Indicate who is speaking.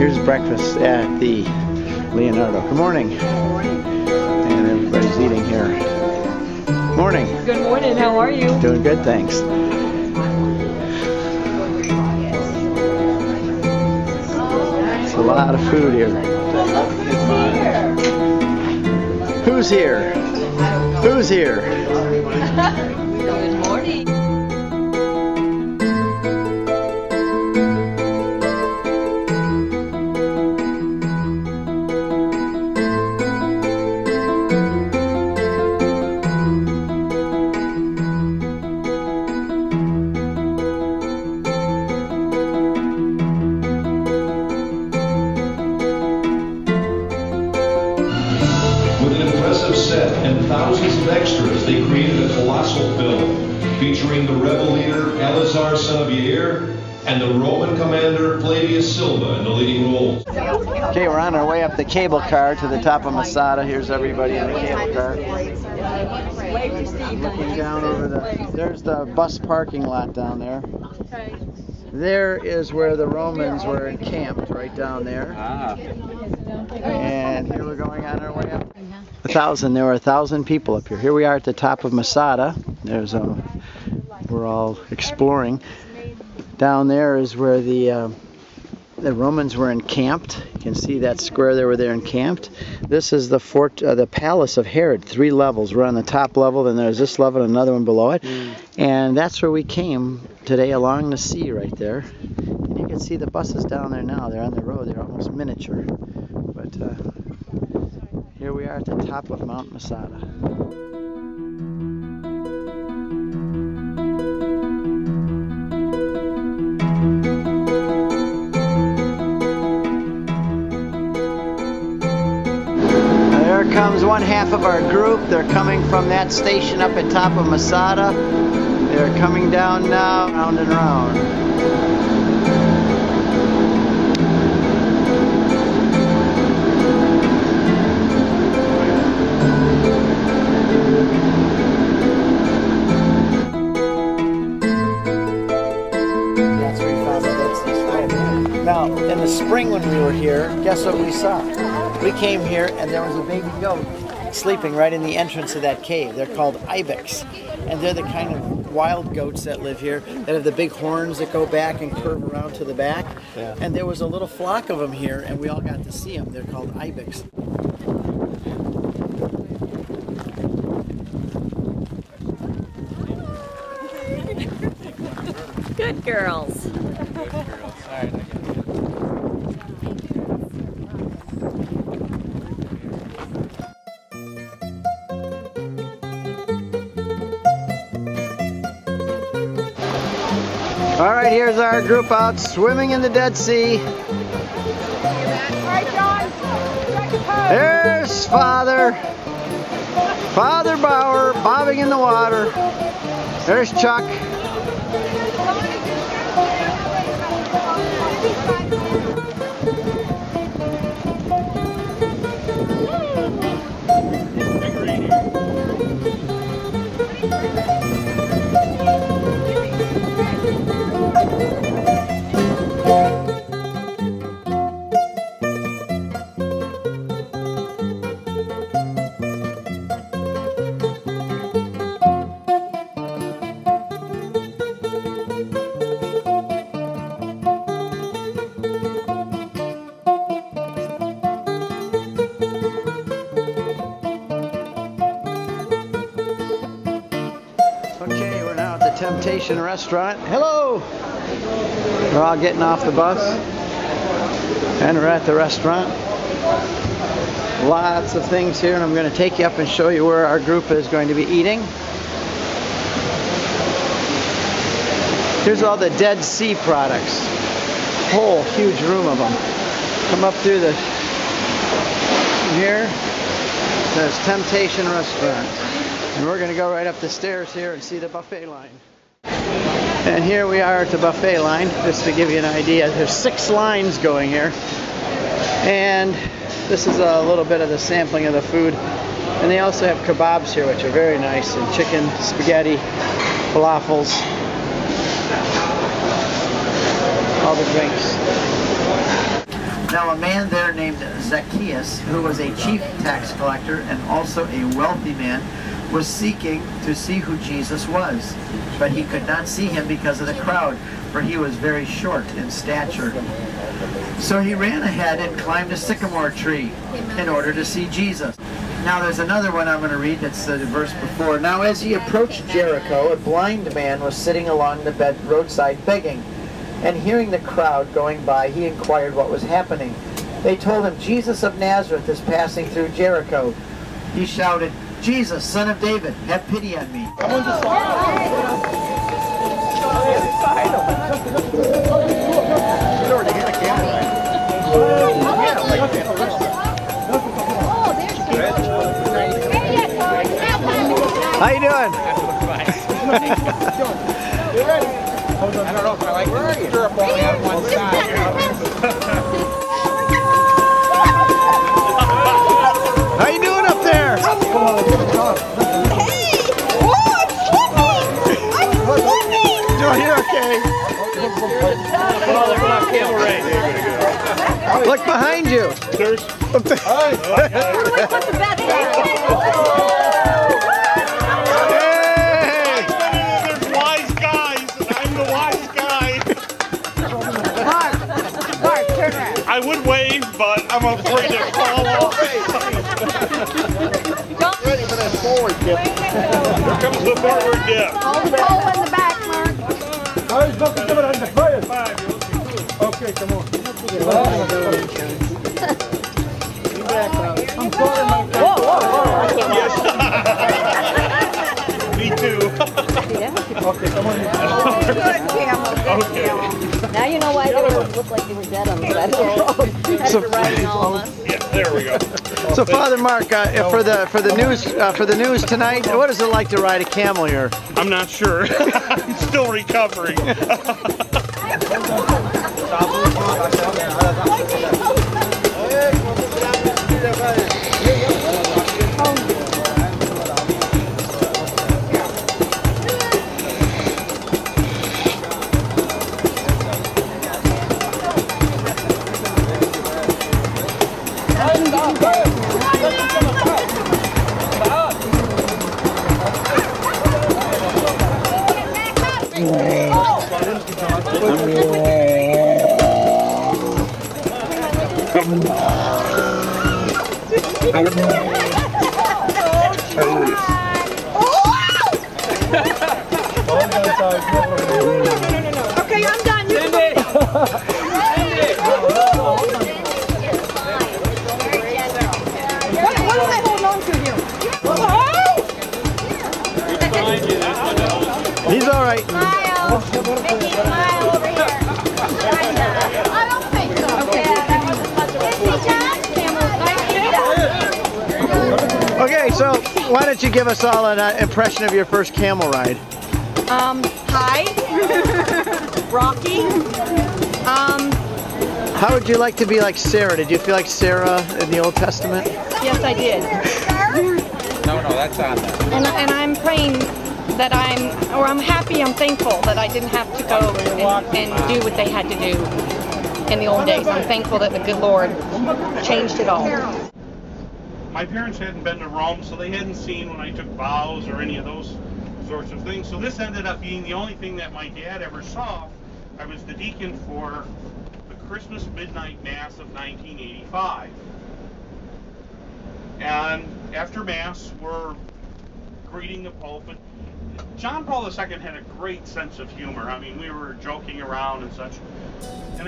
Speaker 1: Here's breakfast at the Leonardo. Good morning. And everybody's eating here. Morning.
Speaker 2: Good morning. How are you?
Speaker 1: Doing good, thanks. It's a lot of food here. Who's here? Who's here?
Speaker 2: Good morning.
Speaker 3: And thousands of extras, they created a colossal film featuring the rebel leader Eleazar, son of Yair, and the Roman commander Flavius Silva in the leading roles.
Speaker 1: Okay, we're on our way up the cable car to the top of Masada. Here's everybody in the cable car. Looking down over there's the bus parking lot down there. There is where the Romans were encamped, right down there. And here we're going on our way up. There were 1,000 people up here. Here we are at the top of Masada. We're all exploring. Down there is where the Romans were encamped. You can see that square there where they're encamped. This is the fort, the palace of Herod. 3 levels. We're on the top level, then there's this level and another one below it. And that's where we came today, along the sea right there. And you can see the buses down there now. They're on the road. They're almost miniature. But here we are at the top of Mount Masada. There comes one half of our group. They're coming from that station up at top of Masada. They're coming down now, round and round. Now, in the spring when we were here, guess what we saw? We came here and there was a baby goat sleeping right in the entrance of that cave. They're called ibex. And they're the kind of wild goats that live here that have the big horns that go back and curve around to the back. Yeah. And there was a little flock of them here and we all got to see them. They're called ibex.
Speaker 2: Good girls.
Speaker 4: Good girls. All right.
Speaker 1: All right, here's our group out swimming in the Dead Sea. There's Father Bauer bobbing in the water. There's Chuck. Okay, we're now at the Temptation restaurant. Hello! We're all getting off the bus. And we're at the restaurant. Lots of things here, and I'm going to take you up and show you where our group is going to be eating. Here's all the Dead Sea products. Whole huge room of them. Come up through here. There's Temptation Restaurant. And we're going to go right up the stairs here and see the buffet line. And here we are at the buffet line, just to give you an idea. There's 6 lines going here. And this is a little bit of the sampling of the food. And they also have kebabs here, which are very nice, and chicken, spaghetti, falafels, all the drinks. Now a man there named Zacchaeus, who was a chief tax collector and also a wealthy man, was seeking to see who Jesus was. But he could not see him because of the crowd, for he was very short in stature. So he ran ahead and climbed a sycamore tree in order to see Jesus. Now there's another one I'm going to read, that's the verse before. Now as he approached Jericho, a blind man was sitting along the roadside begging. And hearing the crowd going by, he inquired what was happening. They told him, Jesus of Nazareth is passing through Jericho. He shouted, Jesus, son of David, have pity on me. How you doing?
Speaker 5: You ready? I don't know if I like the stirrup only on one side.
Speaker 1: How you doing up there?
Speaker 6: Hey! Oh, I'm slipping!
Speaker 1: Doing here okay? Look behind you.
Speaker 7: I would wave, but I'm afraid to fall off.
Speaker 5: Ready for that forward dip.
Speaker 7: Here comes the forward dip.
Speaker 6: Hold the pole in the back, Mark.
Speaker 5: Okay, come on.
Speaker 7: Me too.
Speaker 5: Okay, come on.
Speaker 6: Good, Camel.
Speaker 7: Okay.
Speaker 2: Now you know why they look like they were dead on the side of the road.
Speaker 1: So,
Speaker 7: Yeah, there we go.
Speaker 1: so Father Mark, for the news tonight, what is it like to ride a camel here?
Speaker 7: I'm not sure. I'm still recovering.
Speaker 6: Okay, I'm done. You What am I holding on to here?
Speaker 1: He's all right.
Speaker 6: Smile. Mickey, smile over here. I don't think so. Okay, that wasn't much of a
Speaker 1: Okay, so why don't you give us all an impression of your first camel ride?
Speaker 6: Hi. Rocky.
Speaker 1: How would you like to be like Sarah? Did you feel like Sarah in the Old Testament?
Speaker 6: Yes, I did.
Speaker 5: No, that's on there.
Speaker 6: And I'm praying that I'm happy, I'm thankful that I didn't have to go and do what they had to do in the old days. I'm thankful that the good Lord changed it all.
Speaker 7: My parents hadn't been to Rome, so they hadn't seen when I took vows or any of those sorts of things. So this ended up being the only thing that my dad ever saw. I was the deacon for the Christmas Midnight Mass of 1985. And after Mass, we're greeting the Pope. And John Paul II had a great sense of humor. I mean, we were joking around and such. And